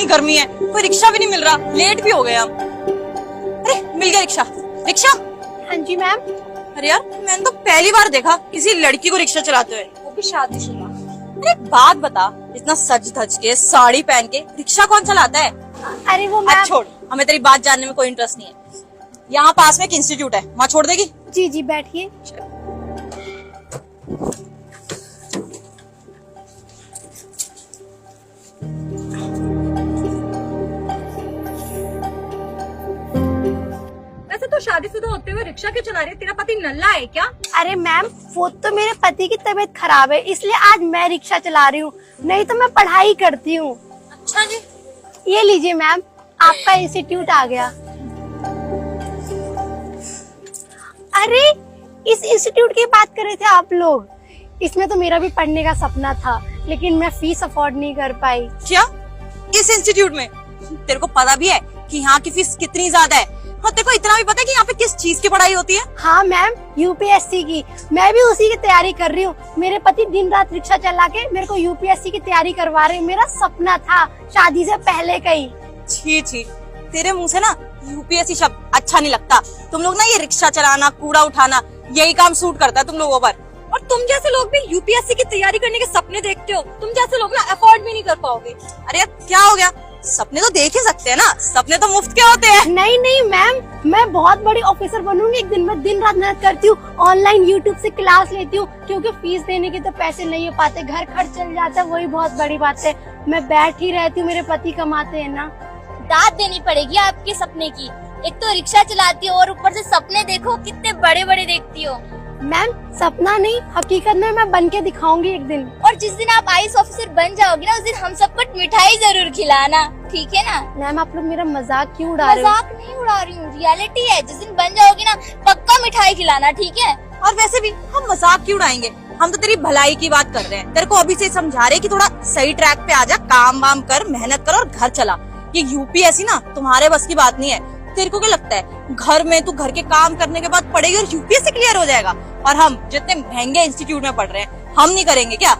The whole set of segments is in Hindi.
गर्मी है, कोई रिक्शा भी नहीं मिल रहा, लेट भी हो गए हम। अरे मिल गया रिक्शा। रिक्शा? हाँ जी मैम। अरे यार मैंने तो पहली बार देखा किसी लड़की को रिक्शा चलाते हुए, वो भी शादीशुदा। अरे बात बता, इतना सज धज के साड़ी पहन के रिक्शा कौन चलाता है? अरे वो मैम। छोड़, हमें तेरी बात जानने में कोई इंटरेस्ट नहीं है। यहाँ पास में एक इंस्टीट्यूट है, वहाँ छोड़ देगी? जी जी बैठिए। वैसे तो शादीशुदा होते हुए रिक्शा क्यों चला रही है? तेरा पति नल्ला है क्या? अरे मैम वो तो मेरे पति की तबीयत खराब है, इसलिए आज मैं रिक्शा चला रही हूँ, नहीं तो मैं पढ़ाई करती हूँ। अच्छा जी। ये लीजिए मैम, आपका इंस्टीट्यूट आ गया। अरे इस इंस्टीट्यूट की बात कर रहे थे आप लोग? इसमें तो मेरा भी पढ़ने का सपना था, लेकिन मैं फीस अफोर्ड नहीं कर पाई। क्या? इस इंस्टीट्यूट में? तेरे को पता भी है कि यहाँ की फीस कितनी ज्यादा है? हाँ, तेरे को इतना भी पता है कि यहाँ पे किस चीज की पढ़ाई होती है? हाँ मैम, यूपीएससी की। मैं भी उसी की तैयारी कर रही हूँ। मेरे पति दिन रात रिक्शा चला के मेरे को यूपीएससी की तैयारी करवा रहे हैं। मेरा सपना था शादी से पहले का ही। छी छी, तेरे मुंह से ना यूपीएससी शब्द अच्छा नहीं लगता। तुम लोग ना ये रिक्शा चलाना, कूड़ा उठाना, यही काम सूट करता है तुम लोगों पर। और तुम जैसे लोग भी यूपीएससी की तैयारी करने के सपने देखते हो। तुम जैसे लोग ना अफोर्ड भी नहीं कर पाओगे। अरे यार क्या हो गया? सपने तो देख ही सकते हैं ना, सपने तो मुफ्त के होते हैं। नहीं नहीं मैम, मैं बहुत बड़ी ऑफिसर बनूंगी एक दिन। मैं दिन रात मेहनत करती हूँ, ऑनलाइन यूट्यूब से क्लास लेती हूँ, क्योंकि फीस देने के तो पैसे नहीं हो पाते, घर खर्च चल जाता है, वही बहुत बड़ी बात है। मैं बैठ ही रहती हूँ, मेरे पति कमाते हैं ना। दाद देनी पड़ेगी आपके सपने की। एक तो रिक्शा चलाती हो और ऊपर से सपने देखो कितने बड़े बड़े देखती हो। मैम सपना नहीं, हकीकत में मैं बन के दिखाऊंगी एक दिन। और जिस दिन आप आईएएस ऑफिसर बन जाओगी ना, उस दिन हम सबको मिठाई जरूर खिलाना, ठीक है ना? मैम आप लोग मेरा मजाक क्यों उड़ा रहे हो? मजाक नहीं उड़ा रही हूँ, रियलिटी है। जिस दिन बन जाओगी ना, पक्का मिठाई खिलाना, ठीक है? और वैसे भी हम मजाक क्यों उड़ाएंगे? हम तो तेरी भलाई की बात कर रहे हैं। तेरे को अभी से समझा रहे कि थोड़ा सही ट्रैक पे आ जा, काम वाम कर, मेहनत कर और घर चला। ये यूपीएससी ना तुम्हारे बस की बात नहीं है। तेरे को क्या लगता है घर में तू घर के काम करने के बाद पढ़ेगी और यूपीएससी क्लियर हो जाएगा? और हम जितने महंगे इंस्टीट्यूट में पढ़ रहे हैं, हम नहीं करेंगे क्या?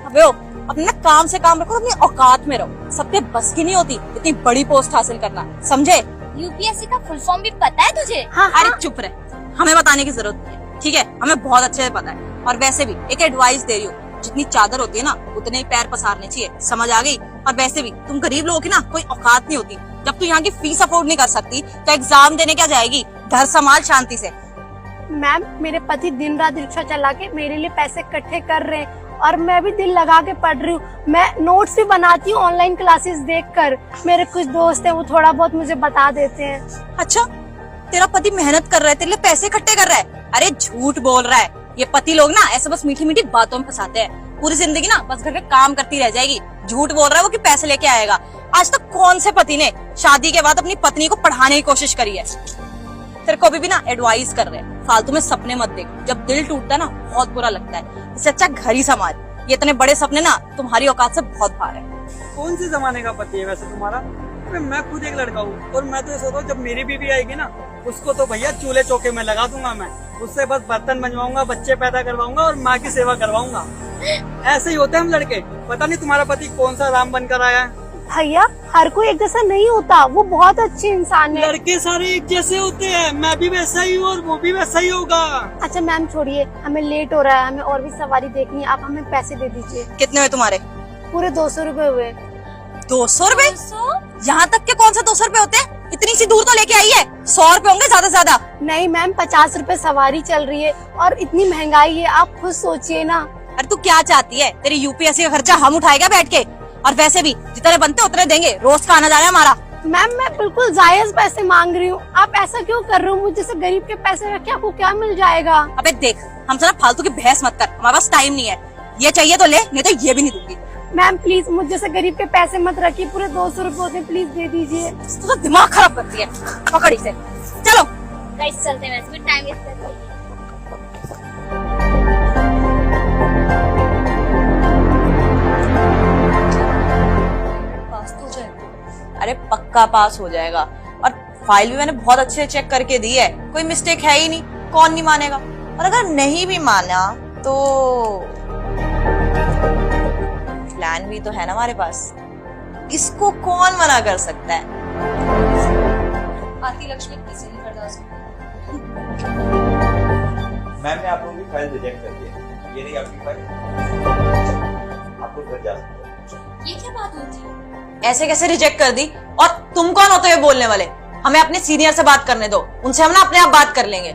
अबे अपना काम से काम रखो, अपनी औकात में रहो। सबके बस की नहीं होती इतनी बड़ी पोस्ट हासिल करना, समझे? यूपीएससी का फुल फॉर्म भी पता है तुझे? हाँ, अरे चुप रहे, हमें बताने की जरूरत नहीं है, ठीक है? हमें बहुत अच्छे से पता है। और वैसे भी एक एडवाइस दे रही हूँ, जितनी चादर होती है ना उतने ही पैर पसारने चाहिए, समझ आ गई? और वैसे भी तुम गरीब लोगों की ना कोई औकात नहीं होती। जब तू यहाँ की फीस अफोर्ड नहीं कर सकती तो एग्जाम देने क्या जाएगी? घर संभाल शांति से। मैम मेरे पति दिन रात रिक्शा चला के मेरे लिए पैसे इकट्ठे कर रहे हैं, और मैं भी दिल लगा के पढ़ रही हूँ। मैं नोट्स भी बनाती हूँ ऑनलाइन क्लासेस देखकर। मेरे कुछ दोस्त हैं, वो थोड़ा बहुत मुझे बता देते हैं। अच्छा, तेरा पति मेहनत कर रहा है, तेरे लिए पैसे इकट्ठे कर रहा है? अरे झूठ बोल रहा है। ये पति लोग ना ऐसे बस मीठी मीठी बातों में फंसाते हैं। पूरी जिंदगी ना बस घर के काम करती रह जाएगी। झूठ बोल रहा है वो कि पैसे लेके आएगा। आज तक कौन से पति ने शादी के बाद अपनी पत्नी को पढ़ाने की कोशिश करी है? तेरे को अभी भी ना एडवाइस कर रहे हैं, फालतू में सपने मत देख। जब दिल टूटता है ना बहुत बुरा लगता है। इससे अच्छा घर ही संभाल। ये इतने बड़े सपने ना तुम्हारी औकात से बहुत बाहर है। कौन से जमाने का पति है वैसे तुम्हारा? अरे मैं खुद एक लड़का हूँ, और मैं तो ये सोच रहा हूँ जब मेरी बीवी आएगी ना, उसको तो भैया चूल्हे चौके में लगा दूंगा। मैं उससे बस बर्तन बनवाऊंगा, बच्चे पैदा करवाऊंगा और माँ की सेवा करवाऊंगा। ऐसे ही होते हैं हम लड़के। पता नहीं तुम्हारा पति कौन सा राम बनकर आया है। भैया हर कोई एक जैसा नहीं होता, वो बहुत अच्छे इंसान है। लड़के सारे एक जैसे होते हैं, मैं भी वैसा ही हूँ और वो भी वैसा ही होगा। अच्छा मैम छोड़िए, हमें लेट हो रहा है, हमें और भी सवारी देखनी है। आप हमें पैसे दे दीजिए। कितने हुए तुम्हारे? पूरे 200 रुपए हुए। 200 रुपए? यहाँ तक के कौन से 200 रुपए होते हैं? इतनी सी दूर तो लेके आई है, 100 रुपए होंगे ज्यादा से ज्यादा। नहीं मैम, 50 रुपए सवारी चल रही है और इतनी महंगाई है, आप खुद सोचिए ना। अरे तू क्या चाहती है? तेरी यूपीएससी का खर्चा हम उठाएगा बैठ के? और वैसे भी जितने बनते उतने देंगे, रोज का आना जाना हमारा। मैम मैं बिल्कुल जायज पैसे मांग रही हूँ, आप ऐसा क्यों कर रहे हो? मुझे जैसे गरीब के पैसे रख के आपको क्या मिल जाएगा? अबे देख, हमसे ना फालतू की बहस मत कर, हमारे पास टाइम नहीं है। ये चाहिए तो ले, नहीं तो ये भी नहीं दूंगी। मैम प्लीज मुझे जैसे गरीब के पैसे मत रखिए, पूरे 200 रुपए होते हैं, प्लीज दे दीजिए। तू तो दिमाग खराब करती है, पकड़ी से। चलो गाइस चलते हैं, वैसे भी टाइम वेस्ट कर रही है। पास तो हो जाएगा। अरे पक्का पास हो जाएगा। और फाइल भी मैंने बहुत अच्छे से चेक करके दी है, कोई मिस्टेक है ही नहीं। कौन नहीं मानेगा? और अगर नहीं भी माना तो प्लान भी तो है ना हमारे पास। इसको कौन मना कर सकता है। आती लक्ष्मी किसी नहीं बर्दाश्त होती। मैम ने आप लोगों की फाइल रिजेक्ट कर दी है। ये रही आपकी फाइल, आपको घर जा सकते हैं। ये क्या बात होती है? ऐसे कैसे रिजेक्ट कर दी? और तुम कौन होते हो बोलने वाले? हमें अपने सीनियर से बात करने दो, उनसे हम ना अपने आप बात कर लेंगे।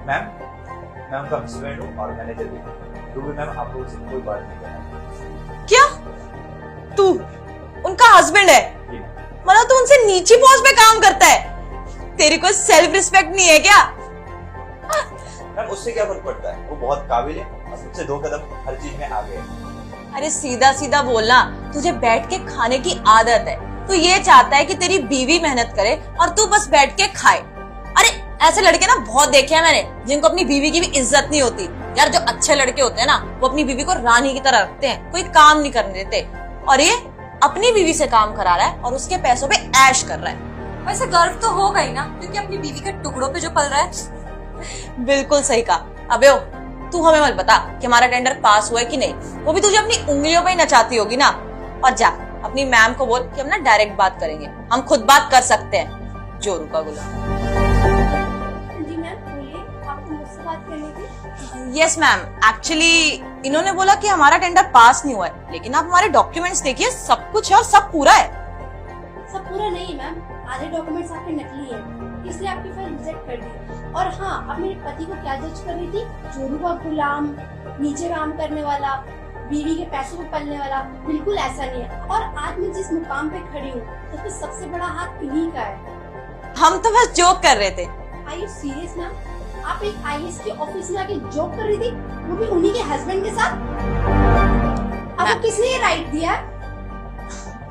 मैम मैं उनका हस्बैंड हूँ और मैनेजर भी हूँ। तो भी मैम आप लोगों से कोई बात नहीं करना। क्या तू उनका हस्बैंड है? जी। मतलब तू उनसे नीची पोस्ट पे काम करता है? तेरी कोई सेल्फ रिस्पेक्ट नहीं है क्या? मैम उससे क्या फर्क पड़ता है, वो बहुत काबिल है और मुझसे 2 कदम हर चीज में आगे है। अरे सीधा सीधा बोलना, तुझे बैठ के खाने की आदत है। तू ये चाहता है कि तेरी बीवी मेहनत करे और तू बस बैठ के खाए। अरे ऐसे लड़के ना बहुत देखे हैं मैंने, जिनको अपनी बीवी की भी इज्जत नहीं होती। यार जो अच्छे लड़के होते हैं ना, वो अपनी बीवी को रानी की तरह रखते हैं, कोई काम नहीं करने देते। और ये अपनी बीवी से काम करा रहा है और उसके पैसों पे ऐश कर रहा है। वैसे गर्व तो होगा ही ना, क्योंकि अपनी बीवी के टुकड़ों पे जो पल रहा है। बिल्कुल सही कहा। अबे ओ, तू हमें मत बता कि हमारा टेंडर पास हुआ है कि नहीं, वो भी तुझे अपनी उंगलियों पे ही नचाती होगी ना। और जा अपनी मैम को बोल कि हम ना डायरेक्ट बात करेंगे, हम खुद बात कर सकते हैं। जोरू का गुलाम। जी मैम बोलिए, आपको मुझसे बात करनी थी। यस मैम, एक्चुअली इन्होंने बोला कि हमारा टेंडर पास नहीं हुआ है, लेकिन आप हमारे डॉक्यूमेंट्स देखिए, सब कुछ है और सब पूरा है। सब पूरा नहीं है मैम, आधे डॉक्यूमेंट्स आपके नकली हैं, इसलिए आपकी फाइल रिजेक्ट कर दी। और हाँ, अब मेरे पति को क्या जज कर रही थी? जोरू का गुलाम, नीचे काम करने वाला, बीवी के पैसों को पलने वाला। बिल्कुल ऐसा नहीं है। और आज मैं जिस मुकाम पे खड़ी हूँ, तो फिर सबसे बड़ा हाथ इन्हीं का है। हम तो बस जोक कर रहे थे। Are you serious ma'am? आप एक IAS के ऑफिस में आके जॉब कर रही थी, वो भी उन्हीं के हस्बैंड के साथ? आपको किसने ये राइट दिया?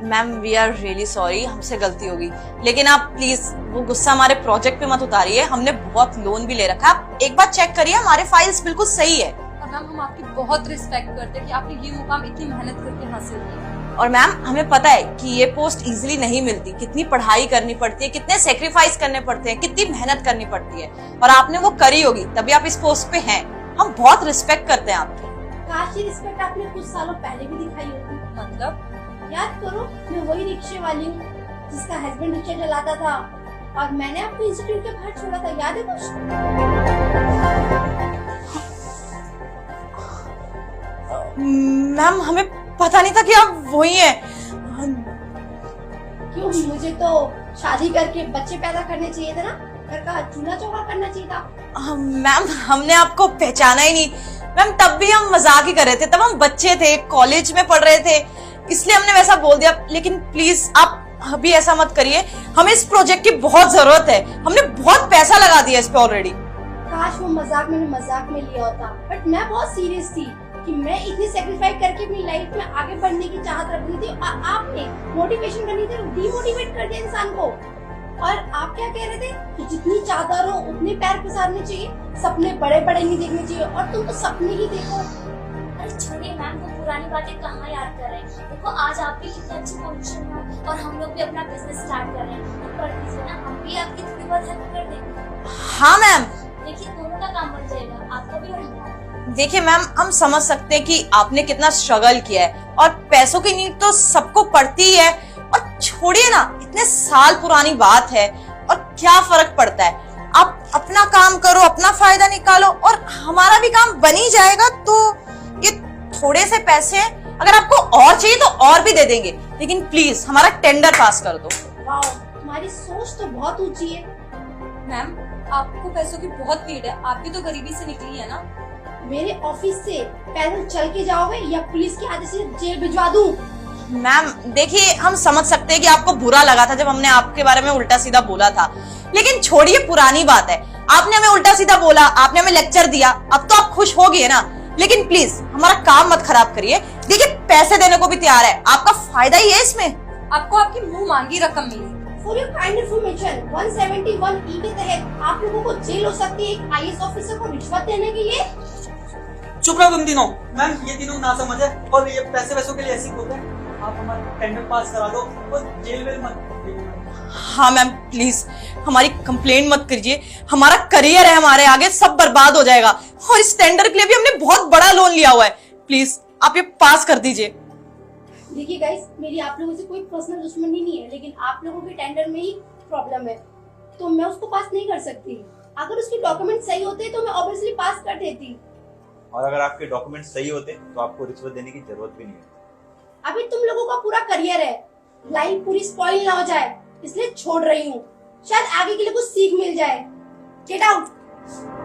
Ma'am we are really sorry, हमसे गलती होगी, लेकिन आप प्लीज वो गुस्सा हमारे प्रोजेक्ट पे मत उतारिए। हमने बहुत लोन भी ले रखा है, आप एक बार चेक करिए, हमारे फाइल्स बिल्कुल सही है। और मैम हम आपकी बहुत रिस्पेक्ट करते हैं कि आपने ये मुकाम इतनी मेहनत करके हासिल किया। और मैम हमें पता है कि ये पोस्ट इजीली नहीं मिलती, कितनी पढ़ाई करनी पड़ती है, कितने सेक्रीफाइस करने पड़ते हैं, कितनी मेहनत करनी पड़ती है, और आपने वो करी होगी तभी आप इस पोस्ट पे हैं। हम बहुत रिस्पेक्ट करते हैं आपकी। काश ये रिस्पेक्ट आपने कुछ सालों पहले भी दिखाई होती। मतलब याद करो, मैं वही रिक्शे वाली हूँ जिसका हस्बैंड रिक्शा चलाता था, और मैंने आपको इंस्टीट्यूट के बाहर छोड़ा था, याद है कुछ? मैम हमें पता नहीं था कि आप वही हैं। क्यों, मुझे तो शादी करके बच्चे पैदा करने चाहिए थे ना, घर का चूल्हा चौका करना चाहिए था। मैम हमने आपको पहचाना ही नहीं। मैम तब भी हम मजाक ही कर रहे थे, तब हम बच्चे थे, कॉलेज में पढ़ रहे थे, इसलिए हमने वैसा बोल दिया। लेकिन प्लीज आप अभी ऐसा मत करिए, हमें इस प्रोजेक्ट की बहुत जरूरत है, हमने बहुत पैसा लगा दिया इस पे ऑलरेडी। काश वो मजाक मैंने मजाक में लिया होता, बट मैं बहुत सीरियस थी कि मैं इतनी सेक्रीफाइस करके अपनी लाइफ में आगे बढ़ने की चाहत रख रही थी, और आपने मोटिवेशन करनी थी, डिमोटिवेट कर दिया इंसान को। और आप क्या कह रहे थे कि जितनी चादर हो उतने पैर पसारने चाहिए, सपने बड़े बड़े नहीं देखने चाहिए, और तुम तो सपने ही देखो। अरे छोड़िए मैम, वो पुरानी बातें कहाँ याद कर रहे हैं। देखो आज आपकी कितनी अच्छी पोजीशन है और हम लोग भी अपना बिजनेस स्टार्ट कर रहे हैं, तो कर दीजिए ना, हम भी आपकी थोड़ी बहुत हेल्प कर देंगे। हाँ मैम, देखिए दोनों का काम बन जाएगा, आपका भी और हमारा। देखिए मैम हम समझ सकते हैं कि आपने कितना स्ट्रगल किया है, और पैसों की नीड तो सबको पड़ती ही है। और छोड़िए ना, इतने साल पुरानी बात है और क्या फर्क पड़ता है। आप अपना काम करो, अपना फायदा निकालो, और हमारा भी काम बन ही जाएगा। तो ये थोड़े से पैसे अगर आपको और चाहिए तो और भी दे देंगे, लेकिन प्लीज हमारा टेंडर पास कर दो। वाओ, तुम्हारी सोच तो बहुत ऊंची है। मैम आपको पैसों की बहुत नीड है, आप भी तो गरीबी से निकली है ना। मेरे ऑफिस से पैदल चल के जाओगे या पुलिस के आदेश से जेल भिजवा दूं? मैम देखिए हम समझ सकते हैं कि आपको बुरा लगा था जब हमने आपके बारे में उल्टा सीधा बोला था, लेकिन छोड़िए पुरानी बात है। आपने हमें उल्टा सीधा बोला, आपने हमें लेक्चर दिया, अब तो आप खुश हो गए ना। लेकिन प्लीज हमारा काम मत खराब करिए। देखिए पैसे देने को भी तैयार है, आपका फायदा ही है इसमें। आपको आपकी मुंह मांगी रकम मिली। For your kind information, 171E के तहत आप लोगों को जेल हो सकती है एक IAS ऑफिसर को रिश्वत देने के लिए। चुप रहो तुम तीनों। मैम ये तीनों ना समझ है और ये पैसे वैसों के लिए ऐसे होते हैं। आप हमारा टेंडर पास करा दो और जेल वेल मत। हाँ मैम प्लीज हमारी कंप्लेंट मत करिए, हमारा करियर है हमारे आगे, सब बर्बाद हो जाएगा। और इस टेंडर के लिए भी हमने बहुत बड़ा लोन लिया हुआ है, प्लीज आप ये पास कर दीजिए। देखिए गाइस, मेरी आप लोगों से कोई पर्सनल दुश्मनी नहीं है, लेकिन आप लोगों के टेंडर में ही प्रॉब्लम है, तो मैं उसको पास नहीं कर सकती। अगर उसके डॉक्यूमेंट सही होते तो मैं ऑब्वियसली पास कर देती। और अगर आपके डॉक्यूमेंट सही होते तो आपको रिश्वत देने की जरूरत भी नहीं होती। अभी तुम लोगों का पूरा करियर है, लाइफ पूरी स्पॉइल ना हो जाए, इसलिए छोड़ रही हूँ। शायद आगे के लिए कुछ सीख मिल जाए। Get out.